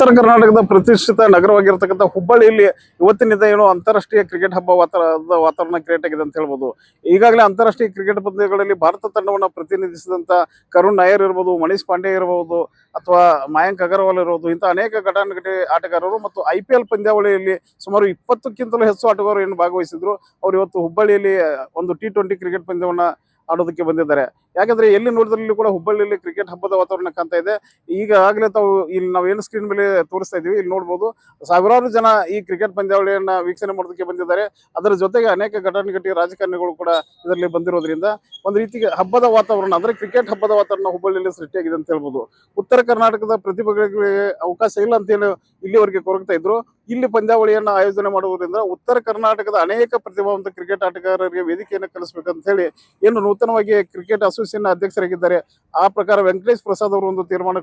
ಉತ್ತರ ಕರ್ನಾಟಕದ ಪ್ರತಿಷ್ಠಿತ ನಗರವಾಗಿರ್ತಕ್ಕಂಥ ಹುಬ್ಬಳ್ಳಿಯಲ್ಲಿ ಇವತ್ತಿನಿಂದ ಏನು ಅಂತಾರಾಷ್ಟ್ರೀಯ ಕ್ರಿಕೆಟ್ ಹಬ್ಬ ವಾತಾವರಣ ಕ್ರಿಯೇಟ್ ಆಗಿದೆ ಅಂತ ಹೇಳ್ಬೋದು. ಈಗಾಗಲೇ ಅಂತಾರಾಷ್ಟ್ರೀಯ ಕ್ರಿಕೆಟ್ ಪಂದ್ಯಗಳಲ್ಲಿ ಭಾರತ ತಂಡವನ್ನು ಪ್ರತಿನಿಧಿಸಿದಂಥ ಕರುಣ್ ನಾಯರ್ ಇರ್ಬೋದು, ಮನೀಶ್ ಪಾಂಡೆ ಇರಬಹುದು, ಅಥವಾ ಮಯಾಂಕ್ ಅಗರ್ವಾಲ್ ಇರ್ಬೋದು, ಇಂಥ ಅನೇಕ ಘಟಾನುಘಟಿ ಆಟಗಾರರು ಮತ್ತು IPL ಪಂದ್ಯಾವಳಿಯಲ್ಲಿ ಸುಮಾರು 20ಕ್ಕಿಂತಲೂ ಹೆಚ್ಚು ಆಟಗಾರರು ಏನು ಭಾಗವಹಿಸಿದ್ರು. ಅವರು ಇವತ್ತು ಹುಬ್ಬಳ್ಳಿಯಲ್ಲಿ ಒಂದು T20 ಕ್ರಿಕೆಟ್ ಪಂದ್ಯವನ್ನು ಆಡೋದಕ್ಕೆ ಬಂದಿದ್ದಾರೆ. ಯಾಕಂದ್ರೆ ಎಲ್ಲಿ ನೋಡಿದ್ರಲ್ಲಿ ಕೂಡ ಹುಬ್ಬಳ್ಳಿಯಲ್ಲಿ ಕ್ರಿಕೆಟ್ ಹಬ್ಬದ ವಾತಾವರಣ ಕಾಣ್ತಾ ಇದೆ. ಈಗಾಗಲೇ ತಾವು ಇಲ್ಲಿ ನಾವೇನು ಸ್ಕ್ರೀನ್ ಮೇಲೆ ತೋರಿಸ್ತಾ ಇದೀವಿ, ಇಲ್ಲಿ ನೋಡ್ಬೋದು ಸಾವಿರಾರು ಜನ ಈ ಕ್ರಿಕೆಟ್ ಪಂದ್ಯಾವಳಿಯನ್ನ ವೀಕ್ಷಣೆ ಮಾಡೋದಕ್ಕೆ ಬಂದಿದ್ದಾರೆ. ಅದರ ಜೊತೆಗೆ ಅನೇಕ ಘಟಾನುಘಟಿ ರಾಜಕಾರಣಿಗಳು ಕೂಡ ಇದರಲ್ಲಿ ಬಂದಿರೋದ್ರಿಂದ ಒಂದು ರೀತಿಗೆ ಹಬ್ಬದ ವಾತಾವರಣ, ಅಂದ್ರೆ ಕ್ರಿಕೆಟ್ ಹಬ್ಬದ ವಾತಾವರಣ ಹುಬ್ಬಳ್ಳಿಯಲ್ಲಿ ಸೃಷ್ಟಿಯಾಗಿದೆ ಅಂತ ಹೇಳ್ಬೋದು. ಉತ್ತರ ಕರ್ನಾಟಕದ ಪ್ರತಿಭೆಗಳಿಗೆ ಅವಕಾಶ ಇಲ್ಲ ಅಂತ ಹೇಳಿ ಇಲ್ಲಿವರೆಗೆ ಕೊರಗ್ತಾ ಇದ್ರು. ಇಲ್ಲಿ ಪಂದ್ಯಾವಳಿಯನ್ನ ಆಯೋಜನೆ ಮಾಡುವುದರಿಂದ ಉತ್ತರ ಕರ್ನಾಟಕದ ಅನೇಕ ಪ್ರತಿಭಾವಂತ ಕ್ರಿಕೆಟ್ ಆಟಗಾರರಿಗೆ ವೇದಿಕೆಯನ್ನು ಕಲಿಸಬೇಕಂತ ಹೇಳಿ ಏನು ನೂತನವಾಗಿ ಕ್ರಿಕೆಟ್ ಅಸೋಸಿಯೇಷನ್ ಅಧ್ಯಕ್ಷರಾಗಿದ್ದಾರೆ, ಆ ಪ್ರಕಾರ ವೆಂಕಟೇಶ್ ಪ್ರಸಾದ್ ಅವರು ಒಂದು ತೀರ್ಮಾನ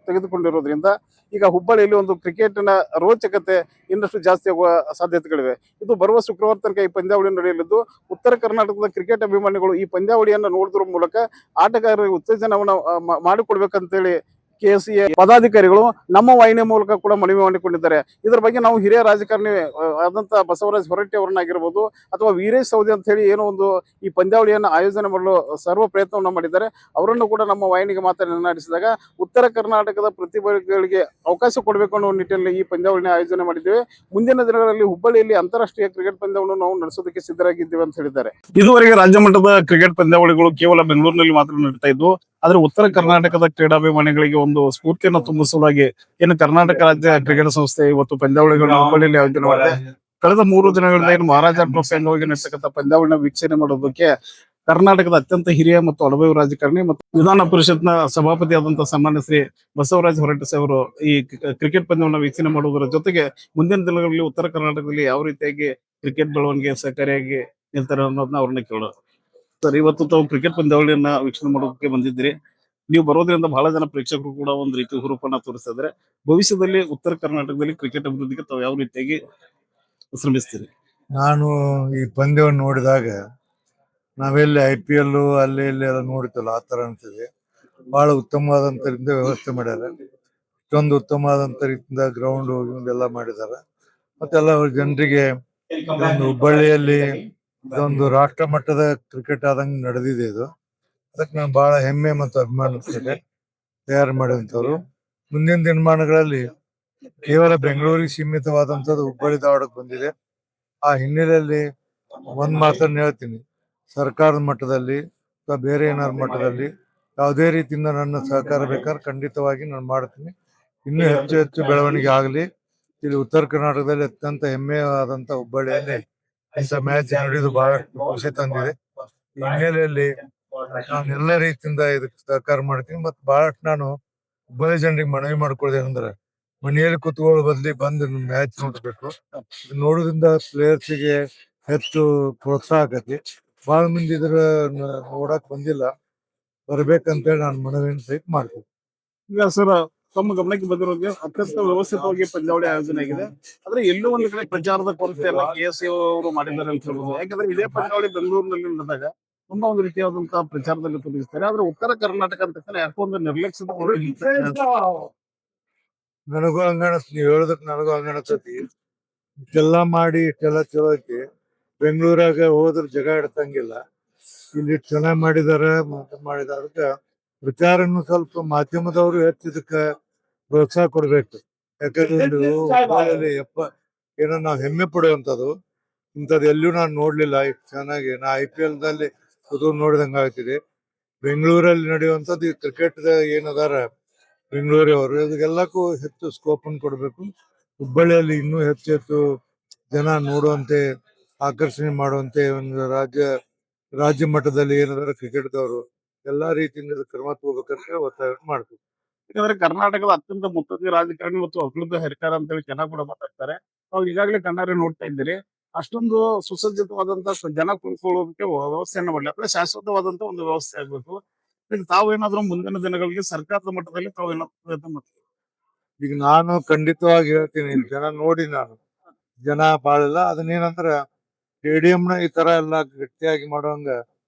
ತೆಗೆದುಕೊಂಡಿರೋದ್ರಿಂದ ಈಗ ಹುಬ್ಬಳ್ಳಿಯಲ್ಲಿ ಒಂದು ಕ್ರಿಕೆಟ್ನ ರೋಚಕತೆ ಇನ್ನಷ್ಟು ಜಾಸ್ತಿ ಆಗುವ ಸಾಧ್ಯತೆಗಳಿವೆ. ಇದು ಬರುವ ಶುಕ್ರವಾರ ತನಕ ಈ ಪಂದ್ಯಾವಳಿ ನಡೆಯಲಿದ್ದು, ಉತ್ತರ ಕರ್ನಾಟಕದ ಕ್ರಿಕೆಟ್ ಅಭಿಮಾನಿಗಳು ಈ ಪಂದ್ಯಾವಳಿಯನ್ನು ನೋಡುವುದರ ಮೂಲಕ ಆಟಗಾರರಿಗೆ ಉತ್ತೇಜನವನ್ನು ಮಾಡಿಕೊಡ್ಬೇಕಂತೇಳಿ KCA ಪದಾಧಿಕಾರಿಗಳು ನಮ್ಮ ವಾಹಿನಿ ಮೂಲಕ ಕೂಡ ಮನವಿ ಮಾಡಿಕೊಂಡಿದ್ದಾರೆ. ಇದರ ಬಗ್ಗೆ ನಾವು ಹಿರಿಯ ರಾಜಕಾರಣಿ ಆದಂತ ಬಸವರಾಜ ಹೊರಟ್ಟಿ ಅವರನ್ನಾಗಿರ್ಬೋದು, ಅಥವಾ ವೀರೇಶ್ ಸೌದಿ ಅಂತ ಹೇಳಿ ಏನೋ ಒಂದು ಈ ಪಂದ್ಯಾವಳಿಯನ್ನು ಆಯೋಜನೆ ಮಾಡಲು ಸರ್ವ ಪ್ರಯತ್ನವನ್ನು ಮಾಡಿದ್ದಾರೆ. ಅವರನ್ನು ಕೂಡ ನಮ್ಮ ವಾಹಿನಿಗೆ ಮಾತನಾಡಿಸಿದಾಗ ಉತ್ತರ ಕರ್ನಾಟಕದ ಪ್ರತಿಭೆಗಳಿಗೆ ಅವಕಾಶ ಕೊಡಬೇಕು ಅನ್ನೋ ನಿಟ್ಟಿನಲ್ಲಿ ಈ ಪಂದ್ಯಾವಳಿನ ಆಯೋಜನೆ ಮಾಡಿದ್ದೇವೆ. ಮುಂದಿನ ದಿನಗಳಲ್ಲಿ ಹುಬ್ಬಳ್ಳಿಯಲ್ಲಿ ಅಂತಾರಾಷ್ಟ್ರೀಯ ಕ್ರಿಕೆಟ್ ಪಂದ್ಯವನ್ನು ನಾವು ನಡೆಸೋದಕ್ಕೆ ಸಿದ್ಧರಾಗಿದ್ದೇವೆ ಅಂತ ಹೇಳಿದ್ದಾರೆ. ಇದುವರೆಗೆ ರಾಜ್ಯ ಮಟ್ಟದ ಕ್ರಿಕೆಟ್ ಪಂದ್ಯಾವಳಿಗಳು ಕೇವಲ ಬೆಂಗಳೂರಿನಲ್ಲಿ ಮಾತ್ರ ನಡೀತಾ ಇದ್ವು. ಆದ್ರೆ ಉತ್ತರ ಕರ್ನಾಟಕದ ಕ್ರೀಡಾಭಿಮಾನಿಗಳಿಗೆ ಒಂದು ಸ್ಫೂರ್ತಿಯನ್ನು ತುಂಬಿಸುವುದಾಗಿ ಏನು ಕರ್ನಾಟಕ ರಾಜ್ಯ ಕ್ರಿಕೆಟ್ ಸಂಸ್ಥೆ ಇವತ್ತು ಪಂದ್ಯಾವಳಿಗಳನ್ನು ಹುಬ್ಬಳ್ಳಿಯಲ್ಲಿ ಆಯೋಜನೆ ಮಾಡಿದೆ. ಕಳೆದ 3 ದಿನಗಳಿಂದ ಏನು ಮಹಾರಾಜ ಟ್ರೋಫಿ ಅಂಗವಾಗಿ ನಡೆಸತಕ್ಕಂಥ ಪಂದ್ಯಾವಳಿನ ವೀಕ್ಷಣೆ ಮಾಡೋದಕ್ಕೆ ಕರ್ನಾಟಕದ ಅತ್ಯಂತ ಹಿರಿಯ ಮತ್ತು ಅನುಭವಿ ರಾಜಕಾರಣಿ ಮತ್ತು ವಿಧಾನ ಪರಿಷತ್ನ ಸಭಾಪತಿ ಆದಂತಹ ಸನ್ಮಾನ್ಯ ಶ್ರೀ ಬಸವರಾಜ ಹೊರಟ್ಟಿ ಅವರು ಈ ಕ್ರಿಕೆಟ್ ಪಂದ್ಯವನ್ನು ವೀಕ್ಷಣೆ ಮಾಡುವುದರ ಜೊತೆಗೆ ಮುಂದಿನ ದಿನಗಳಲ್ಲಿ ಉತ್ತರ ಕರ್ನಾಟಕದಲ್ಲಿ ಯಾವ ರೀತಿಯಾಗಿ ಕ್ರಿಕೆಟ್ ಬೆಳವಣಿಗೆ ಸಹಕಾರಿಯಾಗಿ ನಿಲ್ತಾರೆ ಅನ್ನೋದನ್ನ ಅವ್ರನ್ನ ಕೇಳೋಣ. ಸರ್, ಇವತ್ತು ತಾವು ಕ್ರಿಕೆಟ್ ಪಂದ್ಯಾವಳಿಯನ್ನ ವೀಕ್ಷಣೆ ಮಾಡೋದಕ್ಕೆ ಬಂದಿದ್ದೀರಿ. ನೀವು ಬರೋದ್ರಿಂದ ಬಹಳ ಜನ ಪ್ರೇಕ್ಷಕರು ಕೂಡ ಒಂದು ರೀತಿ ಹುರುಪನ್ನ ತೋರಿಸ್ತಾ ಇದ್ದಾರೆ. ಭವಿಷ್ಯದಲ್ಲಿ ಉತ್ತರ ಕರ್ನಾಟಕದಲ್ಲಿ ಕ್ರಿಕೆಟ್ ಅಭಿವೃದ್ಧಿಗೆ ತಾವು ಯಾವ ರೀತಿಯಾಗಿ ಶ್ರಮಿಸ್ತೀರಿ? ನಾನು ಈ ಪಂದ್ಯವನ್ನು ನೋಡಿದಾಗ ನಾವೆಲ್ಲಿ IPL ಅಲ್ಲಿ ಇಲ್ಲಿ ಎಲ್ಲ ನೋಡಿತಲ್ಲ ಆ ತರ ಅನ್ಸಿದೆ. ಬಹಳ ಉತ್ತಮವಾದಂತ ರೀತಿಯಿಂದ ವ್ಯವಸ್ಥೆ ಮಾಡ್ಯಾರ. ಇಷ್ಟೊಂದು ಉತ್ತಮವಾದಂತ ರೀತಿಯಿಂದ ಗ್ರೌಂಡ್ ಎಲ್ಲ ಮಾಡಿದಾರೆ. ಮತ್ತೆಲ್ಲ ಜನರಿಗೆ ಒಂದು ಹುಬ್ಬಳ್ಳಿಯಲ್ಲಿ ಇದೊಂದು ರಾಷ್ಟ್ರ ಮಟ್ಟದ ಕ್ರಿಕೆಟ್ ಆದಂಗೆ ನಡೆದಿದೆ. ಇದು ಅದಕ್ಕೆ ನಾನು ಬಹಳ ಹೆಮ್ಮೆ ಮತ್ತು ಅಭಿಮಾನಿಸ್ತೇನೆ. ತಯಾರು ಮಾಡಿದಂಥವ್ರು ಮುಂದಿನ ದಿನಮಾನಗಳಲ್ಲಿ ಕೇವಲ ಬೆಂಗಳೂರಿಗೆ ಸೀಮಿತವಾದಂಥದ್ದು ಹುಬ್ಬಳ್ಳಿ ಧಾರವಾಡಕ್ಕೆ ಬಂದಿದೆ. ಆ ಹಿನ್ನೆಲೆಯಲ್ಲಿ ಒಂದ್ ಮಾತನ್ನ ಹೇಳ್ತೀನಿ, ಸರ್ಕಾರದ ಮಟ್ಟದಲ್ಲಿ ಅಥವಾ ಬೇರೆ ಏನಾದ್ರು ಮಟ್ಟದಲ್ಲಿ ಯಾವುದೇ ರೀತಿಯಿಂದ ನನ್ನ ಸಹಕಾರ ಬೇಕಾದ್ರೆ ಖಂಡಿತವಾಗಿ ನಾನು ಮಾಡ್ತೀನಿ. ಇನ್ನೂ ಹೆಚ್ಚು ಹೆಚ್ಚು ಬೆಳವಣಿಗೆ ಆಗಲಿ. ಇಲ್ಲಿ ಉತ್ತರ ಕರ್ನಾಟಕದಲ್ಲಿ ಅತ್ಯಂತ ಹೆಮ್ಮೆಯಾದಂತ ಹುಬ್ಬಳ್ಳಿಯಲ್ಲಿ ಇಂಥ ಮ್ಯಾಚ್ ನಡೆಯೋದು ಬಹಳಷ್ಟು ಖುಷಿ ತಂದಿದೆ. ಈ ಹಿನ್ನೆಲೆಯಲ್ಲಿ ನಾನು ಎಲ್ಲ ರೀತಿಯಿಂದ ಇದಕ್ಕೆ ಸಹಕಾರ ಮಾಡ್ತೀನಿ. ಮತ್ತು ಬಹಳಷ್ಟು ನಾನು ಹುಬ್ಬಳ್ಳಿ ಜನರಿಗೆ ಮನವಿ ಮಾಡ್ಕೊಳ್ಳೋದು ಅಂದ್ರೆ ಮನೆಯಲ್ಲಿ ಕುತ್ಕೊಳ್ಳೋ ಬದಲಿ ಬಂದು ಮ್ಯಾಚ್ ನೋಡ್ಬೇಕು. ನೋಡೋದ್ರಿಂದ ಪ್ಲೇಯರ್ಸಿಗೆ ಹೆಚ್ಚು ಪ್ರೋತ್ಸಾಹ ಆಗತಿ. ಬಹಳ ಮಂದಿ ಇದ್ರ ನೋಡಕ್ ಬಂದಿಲ್ಲ, ಬರ್ಬೇಕಂತೇಳಿ ನಾನು ಮನವಿಯನ್ನು ಸಹಿತ ಮಾಡ್ತೀನಿ. ಈಗ ಸರ್, ತಮ್ಮ ಗಮನಕ್ಕೆ ಬಂದಿರೋದು ಅತ್ಯಂತ ವ್ಯವಸ್ಥಿತವಾಗಿ ಪಂದ್ಯಾವಳಿ ಆಯೋಜನೆ ಆಗಿದೆ. ಆದ್ರೆ ಎಲ್ಲೋ ಒಂದು ಕಡೆ ಪ್ರಚಾರದ ಕೊರತೆಯನ್ನ KCA ಅವರು ಮಾಡಿದ್ದಾರೆ ಅಂತ ಹೇಳ್ಬೋದು. ಯಾಕಂದ್ರೆ ಇದೇ ಪಂದ್ಯಾವಳಿ ಬೆಂಗಳೂರಿನಲ್ಲಿ ನಡೆದಾಗ ತುಂಬಾ ಒಂದು ರೀತಿಯಾದಂತಹ ಪ್ರಚಾರದಲ್ಲಿ ತೊಡಗಿಸ್ತಾರೆ. ಆದ್ರೆ ಉತ್ತರ ಕರ್ನಾಟಕ ಅಂತ ಯಾಕೊಂದು ನಿರ್ಲಕ್ಷ್ಯದ ನನಗೂ ಹಂಗಣಸ್, ನೀವ್ ಹೇಳೋದಕ್ ನನಗೂ ಹಂಗಣಸತಿ. ಇಷ್ಟೆಲ್ಲಾ ಮಾಡಿ ಇಷ್ಟೆಲ್ಲ ಚಲೋ ಐತಿ. ಬೆಂಗಳೂರಾಗ ಹೋದ್ರ ಜಗ ಇಡ್ತಂಗಿಲ್ಲ. ಇಲ್ಲಿ ಚೆನ್ನಾಗ್ ಮಾಡಿದಾರೆ, ಮಾಡಿದಾರ. ಅದಕ್ಕೆ ಪ್ರಚಾರನು ಸ್ವಲ್ಪ ಮಾಧ್ಯಮದವರು ಹೆಚ್ಚು ಇದಕ್ಕೆ ಪ್ರೋತ್ಸಾಹ ಕೊಡ್ಬೇಕು. ಯಾಕಂದ್ರೆ ಏನೋ ನಾವು ಹೆಮ್ಮೆ ಪಡುವಂಥದ್ದು ಇಂಥದ್ದು ಎಲ್ಲೂ ನಾನು ನೋಡ್ಲಿಲ್ಲ. ಇಷ್ಟು ಚೆನ್ನಾಗಿ ನಾ IPL ದಲ್ಲಿ ನೋಡಿದಂಗ ಆಗ್ತಿದೆ. ಬೆಂಗಳೂರಲ್ಲಿ ನಡೆಯುವಂಥದ್ದು ಈ ಕ್ರಿಕೆಟ್ ಏನದಾರ ಬೆಂಗಳೂರವರು ಇದಕ್ಕೆಲ್ಲಕ್ಕೂ ಹೆಚ್ಚು ಸ್ಕೋಪ್ ಅನ್ನು ಕೊಡಬೇಕು. ಹುಬ್ಬಳ್ಳಿಯಲ್ಲಿ ಇನ್ನೂ ಹೆಚ್ಚು ಹೆಚ್ಚು ಜನ ನೋಡುವಂತೆ, ಆಕರ್ಷಣೆ ಮಾಡುವಂತೆ ಒಂದು ರಾಜ್ಯ ಮಟ್ಟದಲ್ಲಿ ಏನಾದ್ರು ಕ್ರಿಕೆಟ್ದವರು ಎಲ್ಲಾ ರೀತಿಯಿಂದ ಕ್ರಮ ತಗೋಬೇಕಂತ ಒತ್ತಾಯ ಮಾಡ್ತೀವಿ. ಯಾಕಂದ್ರೆ ಕರ್ನಾಟಕದ ಅತ್ಯಂತ ಮುತ್ಸದ್ದಿ ರಾಜಕಾರಣಿ ಮತ್ತು ಅಭಿವೃದ್ಧಿ ಹರಿಕಾರ ಅಂತ ಹೇಳಿ ಚೆನ್ನಾಗಿ ಕೂಡ ಮಾತಾಡ್ತಾರೆ. ನಾವು ಈಗಾಗಲೇ ಕಣ್ಣಾರೆ ನೋಡ್ತಾ ಇದ್ದೀರಿ. ಅಷ್ಟೊಂದು ಸುಸಜ್ಜಿತವಾದಂತಹ ಜನ ಕುಳಿತುಕೊಳ್ಳೋದಕ್ಕೆ ವ್ಯವಸ್ಥೆಯನ್ನು ಮಾಡಲಿ, ಅಂದ್ರೆ ಶಾಶ್ವತವಾದಂತ ಒಂದು ವ್ಯವಸ್ಥೆ ಆಗ್ಬೇಕು. ಈಗ ತಾವೇನಾದ್ರೂ ಮುಂದಿನ ದಿನಗಳಿಗೆ ಸರ್ಕಾರದ ಮಟ್ಟದಲ್ಲಿ ತಾವೇನಾದ್ರೂ ಪ್ರಯತ್ನ ಮಾಡ್ತೀವಿ? ಈಗ ನಾನು ಖಂಡಿತವಾಗಿ ಹೇಳ್ತೀನಿ, ಜನ ನೋಡಿ ಜನ ಬಾಳಿಲ್ಲ. ಅದನ್ನೇನಂದ್ರ ಸ್ಟೇಡಿಯಂನ ಈ ತರ ಎಲ್ಲ ಗಟ್ಟಿಯಾಗಿ ಮಾಡುವಂಗ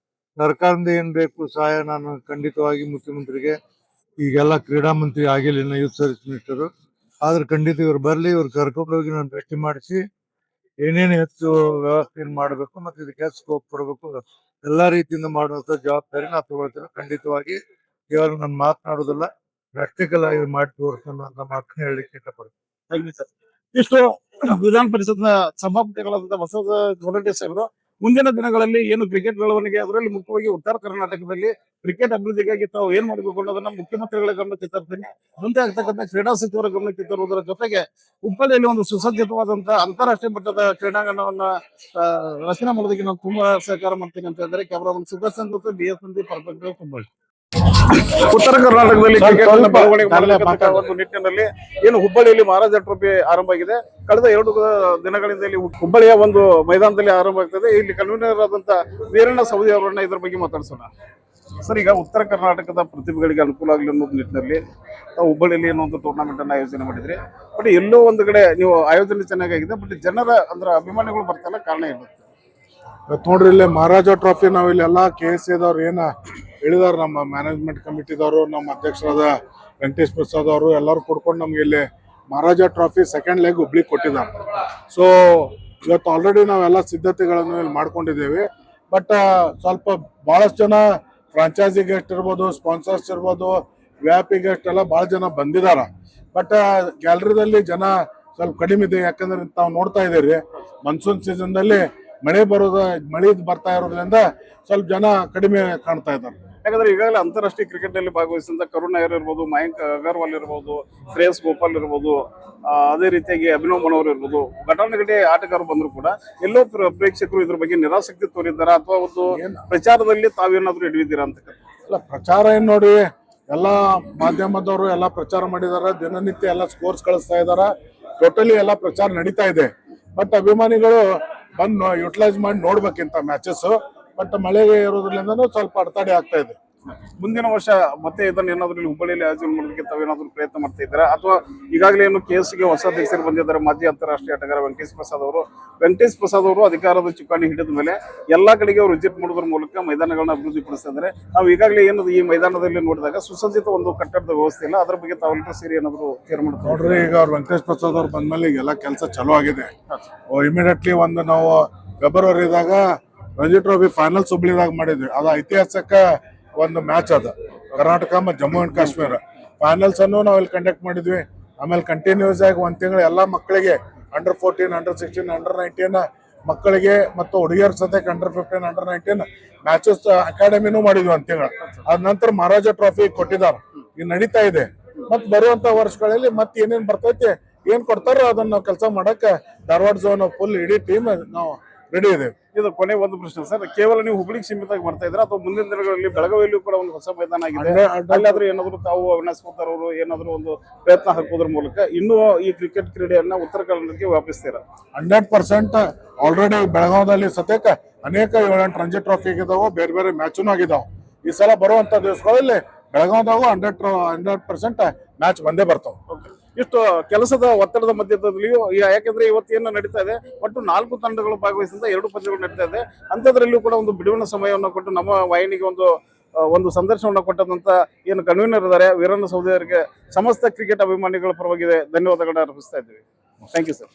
ಸರ್ಕಾರದಿಂದ ಏನ್ ಬೇಕು ಸಹಾಯ ನಾನು ಖಂಡಿತವಾಗಿ ಮುಖ್ಯಮಂತ್ರಿಗೆ, ಈಗೆಲ್ಲ ಕ್ರೀಡಾ ಮಂತ್ರಿ ಆಗಿಲ್ಲ, ಯೂತ್ ಸರ್ವಿಸ್ ಮಿನಿಸ್ಟರ್, ಆದ್ರೆ ಖಂಡಿತ ಇವ್ರು ಬರ್ಲಿ, ಇವ್ರು ಕರ್ಕೊಂಡು ಹೋಗಿ ನಾನು ಭೇಟಿ ಮಾಡಿಸಿ ಏನೇನು ಹೆಚ್ಚು ವ್ಯವಸ್ಥೆ ಮಾಡಬೇಕು ಮತ್ತೆ ಇದಕ್ಕೆ ಸ್ಕೋಪ್ ಕೊಡಬೇಕು ಎಲ್ಲಾ ರೀತಿಯಿಂದ ಮಾಡುವಂತ ಜವಾಬ್ದಾರಿ ನಾವು ತಗೊಳ್ತೇವೆ. ಖಂಡಿತವಾಗಿ ಕೇವಲ ನಾನು ಮಾತನಾಡೋದಿಲ್ಲ, ಪ್ರಾಕ್ಟಿಕಲ್ ಆಗಿ ಮಾಡಿ ತೋರಿಸೋಣ ಅಂತ ಮಾತನ್ನ ಹೇಳಲಿಕ್ಕೆ ಇಷ್ಟಪಡ್ತೀನಿ. ಸರ್, ಇಷ್ಟು ವಿಧಾನ ಪರಿಷತ್ನ ಸಭಾಪತಿಗಳಾದಂತ ಬಸವ ಹೊರಟ್ಟಿ ಸಾಹೇಬರು ಮುಂದಿನ ದಿನಗಳಲ್ಲಿ ಏನು ಕ್ರಿಕೆಟ್ ಬೆಳವಣಿಗೆ, ಅದರಲ್ಲಿ ಮುಖ್ಯವಾಗಿ ಉತ್ತರ ಕರ್ನಾಟಕದಲ್ಲಿ ಕ್ರಿಕೆಟ್ ಅಭಿವೃದ್ಧಿಗಾಗಿ ತಾವು ಏನ್ ಮಾಡಬೇಕು ಅನ್ನೋದನ್ನ ಮುಖ್ಯಮಂತ್ರಿಗಳ ಗಮನಕ್ಕೆ ತರ್ತೀನಿ. ಮುಂದೆ ಆಗ್ತಕ್ಕಂಥ ಕ್ರೀಡಾ ಸಚಿವರ ಗಮನಕ್ಕೆ ತರುವುದರ ಜೊತೆಗೆ ಹುಬ್ಬಳ್ಳಿಯಲ್ಲಿ ಒಂದು ಸುಸಜ್ಜಿತವಾದಂತಹ ಅಂತಾರಾಷ್ಟ್ರೀಯ ಮಟ್ಟದ ಕ್ರೀಡಾಂಗಣವನ್ನ ರಚನೆ ಮಾಡೋದಕ್ಕೆ ನಾನು ತುಂಬಾ ಸಹಕಾರ ಮಾಡ್ತೀನಿ ಅಂತ ಹೇಳಿದ್ರೆ ಕ್ಯಾಮರಾಮನ್ ಸುದರ್ಶನ್ ಜೊತೆ BS ಸಂದೀಪ್ ಪರ್ಫೆಕ್ಟ್ ಹುಬ್ಬಳ್ಳಿ. ಉತ್ತರ ಕರ್ನಾಟಕದಲ್ಲಿ ಕ್ರಿಕೆಟ್ ಬೆಳವಣಿಗೆ ಮಾಡತಕ್ಕಂಥ ಒಂದು ನಿಟ್ಟಿನಲ್ಲಿ ಏನು ಹುಬ್ಬಳ್ಳಿಯಲ್ಲಿ ಮಹಾರಾಜ ಟ್ರೋಫಿ ಆರಂಭ ಆಗಿದೆ. ಕಳೆದ 2 ದಿನಗಳಿಂದ ಇಲ್ಲಿ ಹುಬ್ಬಳ್ಳಿಯ ಒಂದು ಮೈದಾನದಲ್ಲಿ ಆರಂಭ ಆಗ್ತದೆ. ಇಲ್ಲಿ ಕನ್ವೀನರ್ ಆದಂತ ವೀರಣ್ಣ ಸವದಿ ಅವರನ್ನ ಇದ್ರ ಬಗ್ಗೆ ಮಾತಾಡ್ಸೋಣ. ಸರ್, ಈಗ ಉತ್ತರ ಕರ್ನಾಟಕದ ಪ್ರತಿಭೆಗಳಿಗೆ ಅನುಕೂಲ ಆಗಲಿ ಅನ್ನೋ ನಿಟ್ಟಿನಲ್ಲಿ ಹುಬ್ಬಳ್ಳಿಯಲ್ಲಿ ಏನೋ ಒಂದು ಟೂರ್ನಮೆಂಟ್ ಅನ್ನ ಆಯೋಜನೆ ಮಾಡಿದ್ರಿ. ಬಟ್ ಎಲ್ಲೋ ಒಂದು ಕಡೆ ನೀವು ಆಯೋಜನೆ ಚೆನ್ನಾಗಿದೆ, ಬಟ್ ಜನರ ಅಂದ್ರೆ ಅಭಿಮಾನಿಗಳು ಬರ್ತಾಯಿಲ್ಲ, ಕಾರಣ ಇರುತ್ತೆ. ಇವತ್ತು ನೋಡ್ರಿ, ಇಲ್ಲಿ ಮಹಾರಾಜ ಟ್ರಾಫಿ ನಾವು ಇಲ್ಲಿ ಎಲ್ಲ KSAದವ್ರು ಏನ ಹೇಳಿದಾರ, ನಮ್ಮ ಮ್ಯಾನೇಜ್ಮೆಂಟ್ ಕಮಿಟಿದವರು, ನಮ್ಮ ಅಧ್ಯಕ್ಷರಾದ ವೆಂಕಟೇಶ್ ಪ್ರಸಾದ್ ಅವರು ಎಲ್ಲರೂ ಕೊಡ್ಕೊಂಡು ನಮ್ಗೆ ಇಲ್ಲಿ ಮಹಾರಾಜ ಟ್ರಾಫಿ ಸೆಕೆಂಡ್ ಲೆಗ್ ಹುಬ್ಳಿಗೆ ಕೊಟ್ಟಿದ್ದಾರೆ. ಸೊ ಇವತ್ತು ಆಲ್ರೆಡಿ ನಾವೆಲ್ಲ ಸಿದ್ಧತೆಗಳನ್ನು ಇಲ್ಲಿ ಮಾಡ್ಕೊಂಡಿದ್ದೇವೆ. ಬಟ್ ಸ್ವಲ್ಪ ಬಹಳಷ್ಟು ಜನ ಫ್ರಾಂಚೈಸಿ ಗೆಸ್ಟ್ ಇರ್ಬೋದು, ಸ್ಪಾನ್ಸರ್ಸ್ ಇರ್ಬೋದು, VIP ಗೆಸ್ಟ್ ಎಲ್ಲ ಬಹಳ ಜನ ಬಂದಿದಾರ. ಬಟ್ ಗ್ಯಾಲರಿದಲ್ಲಿ ಜನ ಸ್ವಲ್ಪ ಕಡಿಮೆ ಇದೆ. ಯಾಕಂದ್ರೆ ತಾವು ನೋಡ್ತಾ ಇದ್ದೀರಿ, ಮನ್ಸೂನ್ ಸೀಸನ್ದಲ್ಲಿ ಮಳೆ ಬರ್ತಾ ಇರೋದ್ರಿಂದ ಸ್ವಲ್ಪ ಜನ ಕಡಿಮೆ ಕಾಣ್ತಾ ಇದ್ದಾರೆ. ಯಾಕಂದ್ರೆ ಈಗಾಗಲೇ ಅಂತಾರಾಷ್ಟ್ರೀಯ ಕ್ರಿಕೆಟ್ ನಲ್ಲಿ ಭಾಗವಹಿಸಿದ ಕರುಣ್ ನಾಯರ್ ಇರ್ಬೋದು, ಮಯಾಂಕ್ ಅಗರ್ವಾಲ್ ಇರ್ಬೋದು, ಶ್ರೇಯಸ್ ಗೋಪಾಲ್ ಇರ್ಬೋದು, ಅದೇ ರೀತಿಯಾಗಿ ಅಭಿನವ್ ಮನೋಹರ್ ಇರ್ಬೋದು, ಘಟಾನುಘಟಿ ಆಟಗಾರರು ಬಂದ್ರು ಕೂಡ ಎಲ್ಲೋ ಪ್ರೇಕ್ಷಕರು ಇದ್ರ ಬಗ್ಗೆ ನಿರಾಸಕ್ತಿ ತೋರಿದ್ದಾರಾ ಅಥವಾ ಒಂದು ಪ್ರಚಾರದಲ್ಲಿ ತಾವೇನಾದ್ರೂ ಹಿಡಿದಿದ್ದೀರಾ ಅಂತ? ಅಲ್ಲ, ಪ್ರಚಾರ ಏನ್ ನೋಡಿ, ಎಲ್ಲಾ ಮಾಧ್ಯಮದವರು ಎಲ್ಲ ಪ್ರಚಾರ ಮಾಡಿದಾರ, ದಿನನಿತ್ಯ ಎಲ್ಲ ಸ್ಕೋರ್ಸ್ ಕಳಿಸ್ತಾ ಇದಾರ, ಟೋಟಲಿ ಎಲ್ಲ ಪ್ರಚಾರ ನಡೀತಾ ಇದೆ. ಬಟ್ ಅಭಿಮಾನಿಗಳು ಬಂದು ಯುಟಿಲೈಸ್ ಮಾಡಿ ನೋಡ್ಬೇಕಿಂತ ಮ್ಯಾಚಸ್. ಬಟ್ ಮಳೆಗೆ ಇರೋದ್ರಿಂದ ಸ್ವಲ್ಪ ಅಡೆತಡೆ ಆಗ್ತಾ ಇದೆ. ಮುಂದಿನ ವರ್ಷ ಮತ್ತೆ ಇದನ್ನ ಏನಾದ್ರು ಹುಬ್ಬಳ್ಳಿಯಲ್ಲಿ ಆಯೋಜನೆ ಮಾಡೋದಕ್ಕೆ ತಾವೇನಾದ್ರೂ ಪ್ರಯತ್ನ ಮಾಡ್ತಾ ಇದ್ದೀರಾ ಅಥವಾ ಈಗಾಗಲೇ ಏನು KSಗೆ ಹೊಸ ಅಧ್ಯಕ್ಷರು ಬಂದಿದ್ದಾರೆ, ಮಾಜಿ ಅಂತಾರಾಷ್ಟ್ರೀಯ ಆಟಗಾರ ವೆಂಕಟೇಶ್ ಪ್ರಸಾದ್ ಅವರು ಅಧಿಕಾರದ ಚುಕ್ಕಾಣಿ ಹಿಡಿದ ಮೇಲೆ ಎಲ್ಲಾ ಕಡೆಗೆ ಅವರು ವಿಸಿಟ್ ಮಾಡೋದ್ರ ಮೂಲಕ ಮೈದಾನಗಳನ್ನ ಅಭಿವೃದ್ಧಿ ಪಡಿಸ್ತಾ ಇದ್ದಾರೆ. ನಾವು ಈಗಾಗಲೇ ಏನು ಈ ಮೈದಾನದಲ್ಲಿ ನೋಡಿದಾಗ ಸುಸಜ್ಜಿತ ಒಂದು ಕಟ್ಟಡದ ವ್ಯವಸ್ಥೆ ಇಲ್ಲ, ಅದ್ರ ಬಗ್ಗೆ ತಾವೆಲ್ಲರೂ ಸೇರಿ ಏನಾದ್ರು ತೀರ್ಮಾನ ನೋಡ್ರಿ, ಈಗ ಅವ್ರು ವೆಂಕಟೇಶ್ ಪ್ರಸಾದ್ ಅವ್ರು ಬಂದ್ಮೇಲೆ ಈಗೆಲ್ಲ ಕೆಲಸ ಚಲೋ ಆಗಿದೆ. ಇಮಿಡಿಯೇಟ್ಲಿ ಒಂದು ನಾವು ಫೆಬ್ರವರಿದಾಗ ರಂಜಿ ಟ್ರೋಫಿ ಫೈನಲ್ಸ್ ಹುಬ್ಳಿದಾಗ ಮಾಡಿದ್ವಿ. ಅದು ಐತಿಹಾಸಿಕ ಒಂದು ಮ್ಯಾಚ್ ಅದ, ಕರ್ನಾಟಕ ಮತ್ತು ಜಮ್ಮು ಅಂಡ್ ಕಾಶ್ಮೀರ ಫೈನಲ್ಸ್ ಅನ್ನು ನಾವು ಇಲ್ಲಿ ಕಂಡಕ್ಟ್ ಮಾಡಿದ್ವಿ. ಆಮೇಲೆ ಕಂಟಿನ್ಯೂಸ್ ಆಗಿ 1 ತಿಂಗಳು ಎಲ್ಲ ಮಕ್ಕಳಿಗೆ ಅಂಡರ್ 14, ಅಂಡರ್ 16, ಅಂಡರ್ 19 ಮಕ್ಕಳಿಗೆ ಮತ್ತು ಹುಡುಗಿಯರ ಸದ್ಯಕ್ಕೆ ಅಂಡರ್ 15, ಅಂಡರ್ 19 ಮ್ಯಾಚಸ್ ಅಕಾಡೆಮಿನೂ ಮಾಡಿದ್ವಿ 1 ತಿಂಗಳು. ಅದ ನಂತರ ಮಹಾರಾಜ ಟ್ರಾಫಿ ಕೊಟ್ಟಿದ್ದಾರೆ, ಈಗ ನಡೀತಾ ಇದೆ. ಮತ್ ಬರುವಂತ ವರ್ಷಗಳಲ್ಲಿ ಮತ್ತೆ ಏನೇನ್ ಬರ್ತೈತಿ, ಏನ್ ಕೊಡ್ತಾರೋ ಅದನ್ನ ನಾವು ಕೆಲಸ ಮಾಡಕ್ಕೆ ಧಾರವಾಡ ಝೋನ್ ಫುಲ್ ಇಡೀ ಟೀಮ್ ನಾವು ರೆಡಿ ಇದೆ. ಇದು ಕೊನೆ ಒಂದು ಪ್ರಶ್ನೆ ಸರ್, ಕೇವಲ ನೀವು ಹುಬ್ಳಿಗೆ ಸೀಮಿತವಾಗಿ ಮಾಡ್ತಾ ಇದ್ರೆ ಅಥವಾ ಮುಂದಿನ ದಿನಗಳಲ್ಲಿ ಬೆಳಗಾವಿಯಲ್ಲೂ ಕೂಡ ಒಂದು ಹೊಸ ಮೈದಾನ ಆಗಿದೆ, ಅಲ್ಲಾದ್ರೂ ಏನಾದ್ರು ತಾವು ಅವಿನಾಶ್ ಪೂತಾರ್ ಅವರು ಏನಾದ್ರು ಒಂದು ಪ್ರಯತ್ನ ಹಾಕೋದ್ರ ಮೂಲಕ ಇನ್ನೂ ಈ ಕ್ರಿಕೆಟ್ ಕ್ರೀಡೆಯನ್ನ ಉತ್ತರ ಕರ್ನಾಟಕಕ್ಕೆ ವ್ಯಾಪಿಸ್ತೀರಾ? 100% ಆಲ್ರೆಡಿ ಬೆಳಗಾವದಲ್ಲಿ ಸದ್ಯಕ್ಕೆ ಅನೇಕ 7-8 ರಂಜಿ ಟ್ರಾಫಿ ಆಗಿದಾವ, ಬೇರೆ ಬೇರೆ ಮ್ಯಾಚ್ನು ಆಗಿದಾವ. ಈ ಸಲ ಬರುವಂತ ದಿವಸಗಳಲ್ಲಿ ಬೆಳಗಾವದಾಗೂ 100% ಮ್ಯಾಚ್ ಬಂದೇ ಬರ್ತಾವ. ಇಷ್ಟು ಕೆಲಸದ ಒತ್ತಡದ ಮಧ್ಯದಲ್ಲಿಯೂ ಯಾಕೆಂದ್ರೆ ಇವತ್ತೇನು ನಡೀತಾ ಇದೆ, ಒಟ್ಟು 4 ತಂಡಗಳು ಭಾಗವಹಿಸಿದ 2 ಪಂದ್ಯಗಳು ನಡೀತಾ ಇದೆ. ಅಂಥದ್ರಲ್ಲೂ ಕೂಡ ಒಂದು ಬಿಡುವಿನ ಸಮಯವನ್ನು ಕೊಟ್ಟು ನಮ್ಮ ವಾಹಿನಿಗೆ ಒಂದು ಸಂದರ್ಶನವನ್ನು ಕೊಟ್ಟಂತ ಏನು ಕನ್ವೀನರ್ ಇದ್ದಾರೆ ವೀರಣ್ಣ ಸವದಿ ಅವರಿಗೆ ಸಮಸ್ತ ಕ್ರಿಕೆಟ್ ಅಭಿಮಾನಿಗಳ ಪರವಾಗಿ ಧನ್ಯವಾದಗಳನ್ನ ಅರ್ಪಿಸ್ತಾ ಇದ್ದೀವಿ. Thank you sir.